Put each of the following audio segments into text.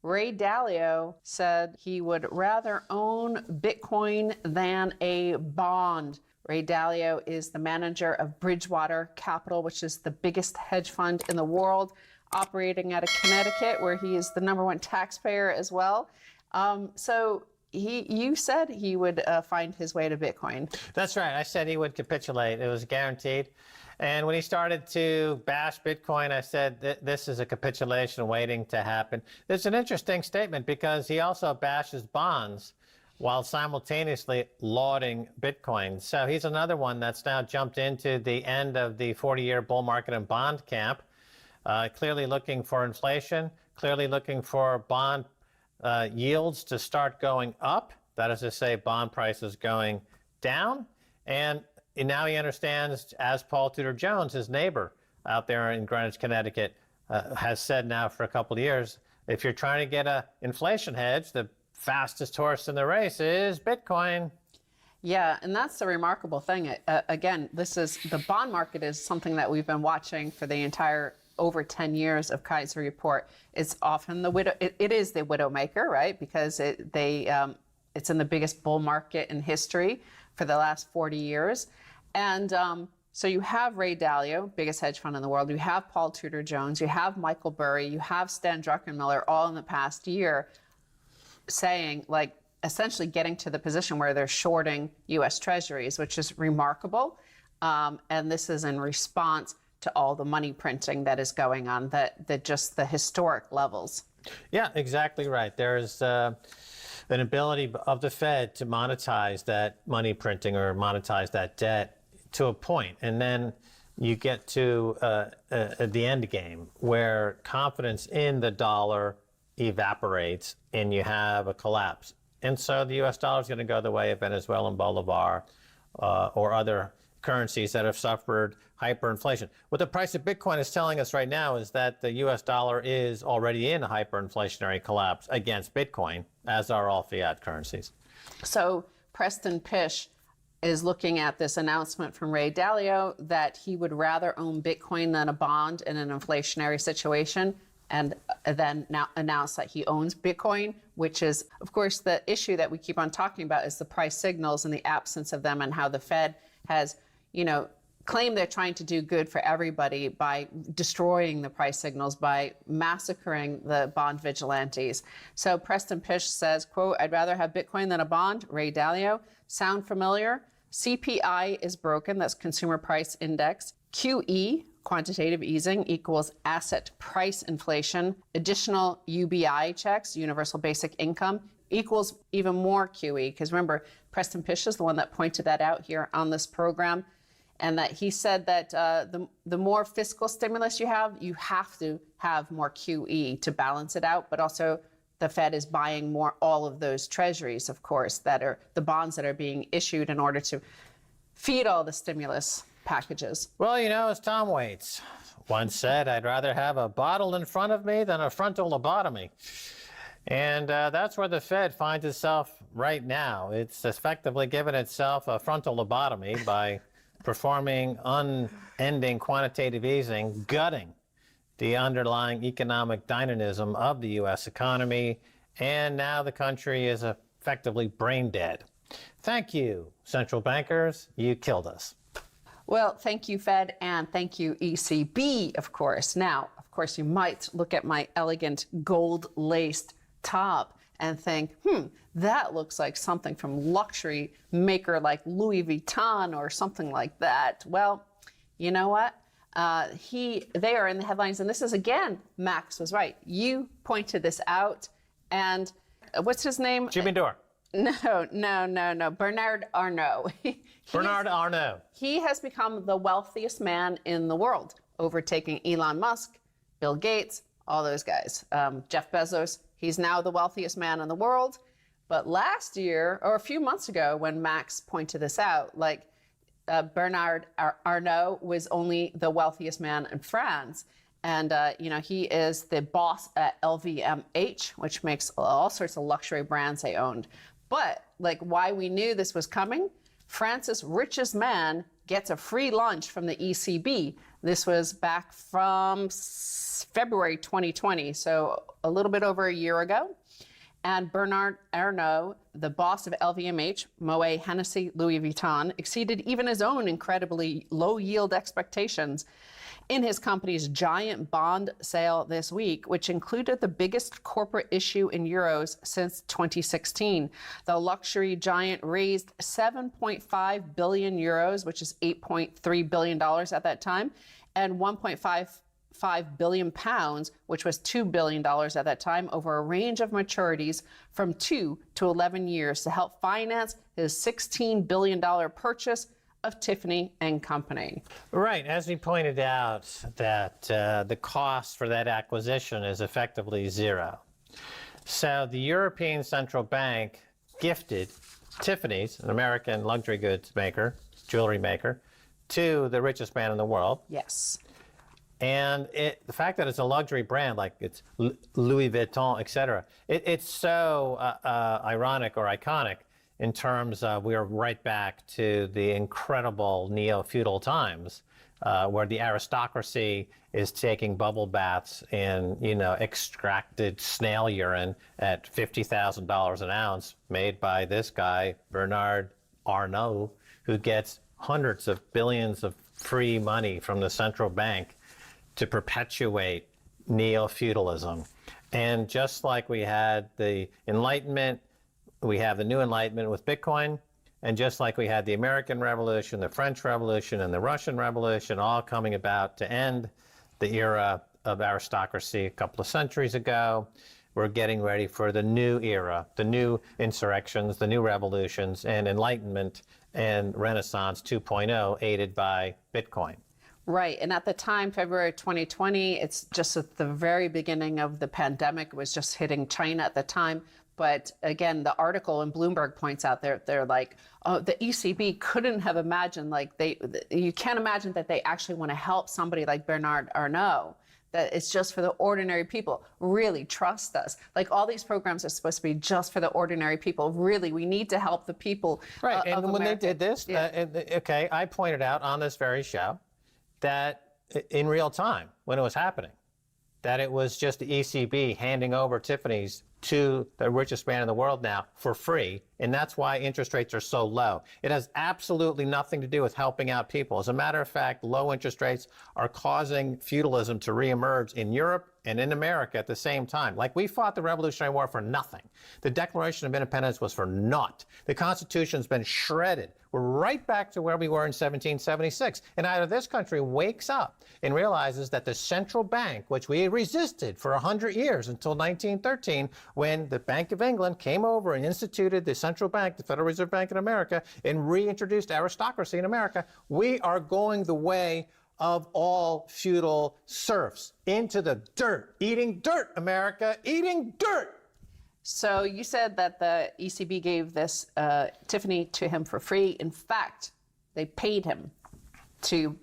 Ray Dalio said he would rather own Bitcoin than a bond. Ray Dalio is the manager of Bridgewater Capital, which is the biggest hedge fund in the world, operating out of Connecticut, where he is the #1 taxpayer as well. You said he would find his way to Bitcoin. That's right. I said he would capitulate. It was guaranteed. And when he started to bash Bitcoin, I said this is a capitulation waiting to happen. It's an interesting statement because he also bashes bonds while simultaneously lauding Bitcoin. So he's another one that's now jumped into the end of the 40-year bull market and bond camp, clearly looking for inflation, clearly looking for bond yields to start going up. That is to say, bond prices going down. And now he understands, as Paul Tudor Jones, his neighbor out there in Greenwich, Connecticut, has said now for a couple of years, if you're trying to get an inflation hedge, the fastest horse in the race is Bitcoin. Yeah, and that's the remarkable thing. Again, the bond market is something that we've been watching for the entire over 10 years of Keiser report. It's often it is the widowmaker, right? Because it's in the biggest bull market in history for the last 40 years. And so you have Ray Dalio, biggest hedge fund in the world. You have Paul Tudor Jones. You have Michael Burry. You have Stan Druckenmiller, all in the past year saying, like, essentially getting to the position where they're shorting U.S. Treasuries, which is remarkable. And this is in response to all the money printing that is going on, that just the historic levels. Yeah, exactly right. There's an ability of the Fed to monetize that money printing or monetize that debt to a point. And then you get to the end game where confidence in the dollar evaporates and you have a collapse. And so the U.S. dollar is going to go the way of Venezuelan bolivar or other currencies that have suffered hyperinflation. What the price of Bitcoin is telling us right now is that the U.S. dollar is already in a hyperinflationary collapse against Bitcoin, as are all fiat currencies. So Preston Pysh is looking at this announcement from Ray Dalio that he would rather own Bitcoin than a bond in an inflationary situation, and then now announce that he owns Bitcoin, which is, of course, the issue that we keep on talking about is the price signals and the absence of them, and how the Fed has, claimed they're trying to do good for everybody by destroying the price signals, by massacring the bond vigilantes. So Preston Pysh says, quote, "I'd rather have Bitcoin than a bond." Ray Dalio, sound familiar? CPI is broken, that's Consumer Price Index. QE, quantitative easing, equals asset price inflation. Additional UBI checks, universal basic income, equals even more QE. Because remember, Preston Pysh is the one that pointed that out here on this program. And that he said that the more fiscal stimulus you have to have more QE to balance it out. But also the Fed is buying all of those treasuries, of course, that are the bonds that are being issued in order to feed all the stimulus packages. Well, as Tom Waits once said, I'd rather have a bottle in front of me than a frontal lobotomy. And that's where the Fed finds itself right now. It's effectively given itself a frontal lobotomy by performing unending quantitative easing, gutting the underlying economic dynamism of the U.S. economy, and now the country is effectively brain dead. Thank you, central bankers. You killed us. Well, thank you, Fed, and thank you, ECB, of course. Now, of course, you might look at my elegant gold-laced top and think, that looks like something from luxury maker like Louis Vuitton or something like that. Well, you know what? They are in the headlines, and this is, again, Max was right. You pointed this out, and what's his name? Jimmy Dore. No. Bernard Arnault. Bernard Arnault. He has become the wealthiest man in the world, overtaking Elon Musk, Bill Gates, all those guys. Jeff Bezos, he's now the wealthiest man in the world. But last year, or a few months ago, when Max pointed this out, Bernard Arnault was only the wealthiest man in France. And, he is the boss at LVMH, which makes all sorts of luxury brands they owned. But, why we knew this was coming, France's richest man gets a free lunch from the ECB. This was back from February 2020, so a little bit over a year ago. And Bernard Arnault, the boss of LVMH, Moet Hennessy Louis Vuitton, exceeded even his own incredibly low yield expectations in his company's giant bond sale this week, which included the biggest corporate issue in euros since 2016. The luxury giant raised 7.5 billion euros, which is $8.3 billion at that time, and 1.5 billion pounds, which was $2 billion at that time, over a range of maturities from 2 to 11 years to help finance his $16 billion purchase of Tiffany & Company. Right. As we pointed out, that the cost for that acquisition is effectively zero. So the European Central Bank gifted Tiffany's, an American luxury goods maker, jewelry maker, to the richest man in the world. Yes. And the fact that it's a luxury brand, like it's Louis Vuitton, et cetera, it's so ironic or iconic in terms of we are right back to the incredible neo-feudal times where the aristocracy is taking bubble baths in, extracted snail urine at $50,000 an ounce made by this guy, Bernard Arnault, who gets hundreds of billions of free money from the central bank to perpetuate neo-feudalism. And just like we had the Enlightenment, we have the new Enlightenment with Bitcoin, and just like we had the American Revolution, the French Revolution, and the Russian Revolution all coming about to end the era of aristocracy a couple of centuries ago, we're getting ready for the new era, the new insurrections, the new revolutions, and Enlightenment and Renaissance 2.0 aided by Bitcoin. Right. And at the time, February 2020, it's just at the very beginning of the pandemic. It was just hitting China at the time. But again, the article in Bloomberg points out they're like, oh, the ECB couldn't have imagined, you can't imagine that they actually want to help somebody like Bernard Arnault, that it's just for the ordinary people. Really, trust us. Like, all these programs are supposed to be just for the ordinary people. Really, we need to help the people. Right. And when America. they did this, I pointed out on this very show that in real time, when it was happening, that it was just the ECB handing over Tiffany's to the richest man in the world now for free, and that's why interest rates are so low. It has absolutely nothing to do with helping out people. As a matter of fact, low interest rates are causing feudalism to reemerge in Europe and in America at the same time. Like, we fought the Revolutionary War for nothing. The Declaration of Independence was for naught. The Constitution's been shredded. We're right back to where we were in 1776. And either this country wakes up and realizes that the central bank, which we resisted for 100 years until 1913, when the Bank of England came over and instituted the central bank, the Federal Reserve Bank in America, and reintroduced aristocracy in America, we are going the way of all feudal serfs into the dirt. Eating dirt, America, eating dirt. So you said that the ECB gave this Tiffany to him for free. In fact, they paid him to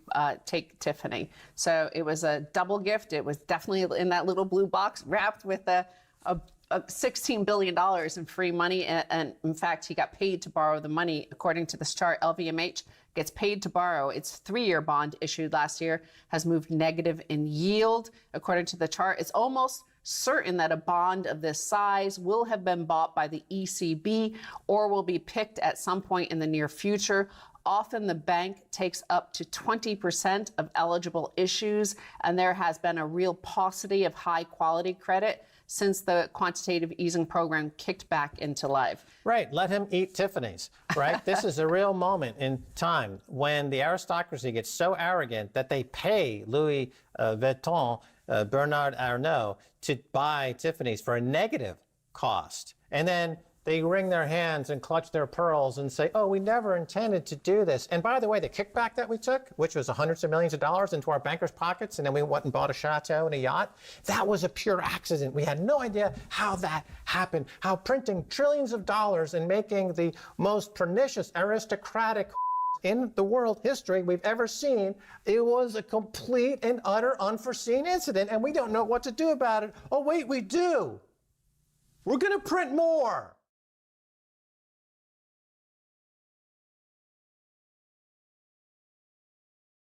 take Tiffany. So it was a double gift. It was definitely in that little blue box wrapped with a $16 billion in free money. And in fact, he got paid to borrow the money. According to this chart, LVMH gets paid to borrow. Its 3-year bond issued last year has moved negative in yield. According to the chart, it's almost certain that a bond of this size will have been bought by the ECB or will be picked at some point in the near future. Often the bank takes up to 20% of eligible issues, and there has been a real paucity of high quality credit since the quantitative easing program kicked back into life. Right, let him eat Tiffany's, right? This is a real moment in time when the aristocracy gets so arrogant that they pay Louis Vuitton, Bernard Arnault, to buy Tiffany's for a negative cost. And then they wring their hands and clutch their pearls and say, oh, we never intended to do this. And by the way, the kickback that we took, which was hundreds of millions of dollars into our bankers' pockets, and then we went and bought a chateau and a yacht, that was a pure accident. We had no idea how that happened, how printing trillions of dollars and making the most pernicious aristocratic in the world history we've ever seen, it was a complete and utter unforeseen incident, and we don't know what to do about it. Oh, wait, we do. We're going to print more.